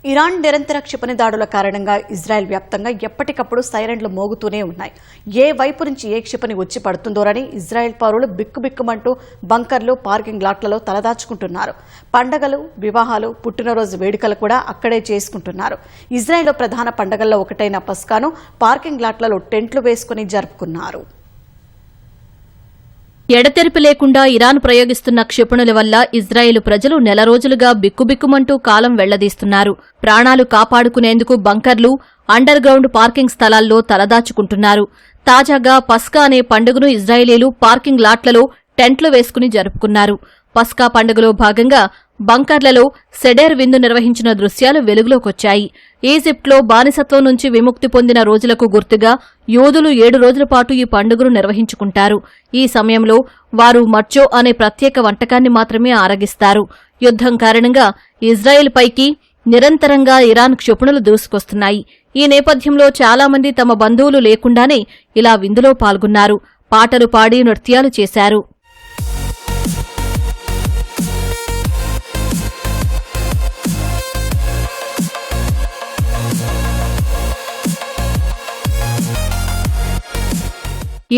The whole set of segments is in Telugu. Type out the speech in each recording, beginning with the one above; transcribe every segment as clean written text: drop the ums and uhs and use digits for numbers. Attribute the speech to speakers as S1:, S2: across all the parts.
S1: ఇరాన్ నిరంతర క్షిపణి దాడుల కారణంగా ఇజ్రాయెల్ వ్యాప్తంగా ఎప్పటికప్పుడు సైరన్లు మోగుతూనే ఉన్నాయి. ఏ వైపు నుంచి ఏ క్షిపణి వచ్చి పడుతుందోనని ఇజ్రాయెల్ పౌరులు బిక్కుబిక్కుమంటూ బంకర్లు, పార్కింగ్ లాట్లలో తలదాచుకుంటున్నారు. పండగలు, వివాహాలు, పుట్టినరోజు వేడుకలు కూడా అక్కడే చేసుకుంటున్నారు. ఇజ్రాయెల్లో ప్రధాన పండగల్లో ఒకటైన పస్కాను పార్కింగ్ లాట్లలో టెంట్లు వేసుకుని జరుపుకున్నారు.
S2: ఎడతెరిపి లేకుండా ఇరాన్ ప్రయోగిస్తున్న క్షిపణుల వల్ల ఇజ్రాయెల్ ప్రజలు నెల రోజులుగా బిక్కుబిక్కుమంటూ కాలం వెళ్లదీస్తున్నారు. ప్రాణాలు కాపాడుకునేందుకు బంకర్లు, అండర్ గ్రౌండ్ పార్కింగ్ స్థలాల్లో తలదాచుకుంటున్నారు. తాజాగా పస్కా అనే పండుగను ఇజ్రాయేలీలు పార్కింగ్ లాట్లలో టెంట్లు వేసుకుని జరుపుకున్నారు. పస్కా పండుగలో భాగంగా బంకర్లలో సెడేర్ విందు నిర్వహించిన దృశ్యాలు వెలుగులోకొచ్చాయి. ఈజిప్ట్లో బానిసత్వం నుంచి విముక్తి పొందిన రోజులకు గుర్తుగా యూదులు 7 రోజుల పాటు ఈ పండుగను నిర్వహించుకుంటారు. ఈ సమయంలో వారు మర్చో అనే ప్రత్యేక వంటకాన్ని మాత్రమే ఆరగిస్తారు. యుద్ధం కారణంగా ఇజ్రాయెల్ పైకి నిరంతరంగా ఇరాన్ క్షిపణులు దూసుకొస్తున్నాయి. ఈ నేపథ్యంలో చాలా మంది తమ బంధువులు లేకుండానే ఇలా విందులో పాల్గొన్నారు. పాటలు పాడి నృత్యాలు చేశారు.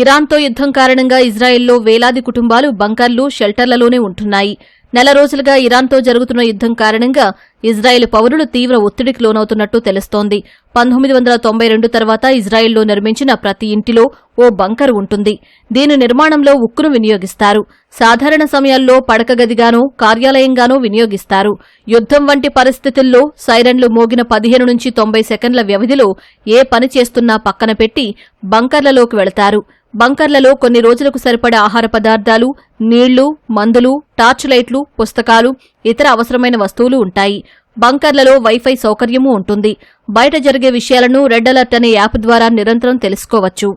S2: ఇరాన్తో యుద్ధం కారణంగా ఇజ్రాయెల్లో వేలాది కుటుంబాలు బంకర్లు, షెల్టర్లలోనే ఉంటున్నాయి. నెల రోజులుగా ఇరాన్తో జరుగుతున్న యుద్ధం కారణంగా ఇజ్రాయెల్ పౌరులు తీవ్ర ఒత్తిడికి లోనవుతున్నట్టు తెలుస్తోంది. 1992 తర్వాత ఇజ్రాయెల్లో నిర్మించిన ప్రతి ఇంటిలో ఓ బంకర్ ఉంటుంది. దీని నిర్మాణంలో ఉక్కును వినియోగిస్తారు. సాధారణ సమయాల్లో పడక గదిగానో, కార్యాలయంగానో వినియోగిస్తారు. యుద్ధం వంటి పరిస్థితుల్లో సైరన్లు మోగిన 15 నుంచి 90 సెకండ్ల వ్యవధిలో ఏ పని చేస్తున్నా పక్కన పెట్టి బంకర్లలోకి వెళతారు. బంకర్లలో కొన్ని రోజులకు సరిపడా ఆహార పదార్థాలు, నీళ్లు, మందులు, టార్చ్ లైట్లు, పుస్తకాలు, ఇతర అవసరమైన వస్తువులు ఉంటాయి. బంకర్లలో వైఫై సౌకర్యమూ ఉంటుంది. బయట జరిగే విషయాలను రెడ్ అలర్ట్ అనే యాప్ ద్వారా నిరంతరం తెలుసుకోవచ్చు.